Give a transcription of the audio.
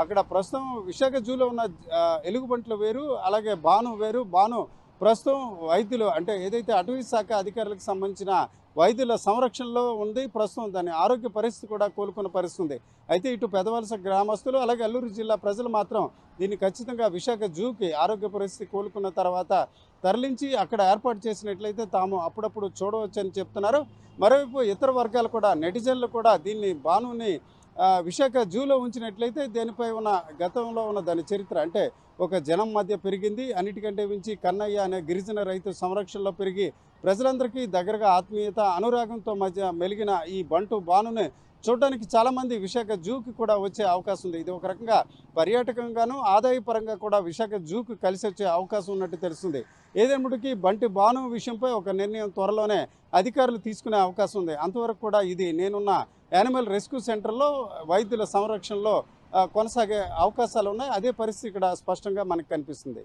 అక్కడ ప్రస్తుతం విశాఖ జూలో ఉన్న ఎలుగుబంట్లు వేరు, అలాగే బాను వేరు. బాను ప్రస్తుతం వైద్యులు అంటే ఏదైతే అటవీ శాఖ అధికారులకు సంబంధించిన వైద్యుల సంరక్షణలో ఉంది. ప్రస్తుతం దాని ఆరోగ్య పరిస్థితి కూడా కోలుకున్న పరిస్థితి ఉంది. అయితే ఇటు పెదవలస గ్రామస్తులు అలాగే అల్లూరు జిల్లా ప్రజలు మాత్రం దీన్ని ఖచ్చితంగా విశాఖ జూకి ఆరోగ్య పరిస్థితి కోలుకున్న తర్వాత తరలించి అక్కడ ఏర్పాటు చేసినట్లయితే తాము అప్పుడప్పుడు చూడవచ్చని చెప్తున్నారు. మరోవైపు ఇతర వర్గాలు కూడా నెటిజన్లు కూడా దీన్ని బానుని విశాఖ జూలో ఉంచినట్లయితే దీనిపై ఉన్న గతంలో ఉన్న దాని చరిత్ర అంటే ఒక జనం మధ్య పెరిగింది. అన్నిటికంటే మించి కన్నయ్య అనే గిరిజన రైతు సంరక్షణలో పెరిగి ప్రజలందరికీ దగ్గరగా ఆత్మీయత అనురాగంతో మధ్య మెలిగిన ఈ బంటు బానుని చూడడానికి చాలామంది విశాఖ జూకి కూడా వచ్చే అవకాశం ఉంది. ఇది ఒక రకంగా పర్యాటకంగాను ఆదాయపరంగా కూడా విశాఖ జూకు కలిసి వచ్చే అవకాశం ఉన్నట్టు తెలుస్తుంది. ఏదేమిటికి బంటి బాను విషయంపై ఒక నిర్ణయం త్వరలోనే అధికారులు తీసుకునే అవకాశం ఉంది. అంతవరకు కూడా ఇది నేనున్న యానిమల్ రెస్క్యూ సెంటర్లో వైద్యుల సంరక్షణలో కొనసాగే అవకాశాలు ఉన్నాయి. అదే పరిస్థితి ఇక్కడ స్పష్టంగా మనకు కనిపిస్తుంది.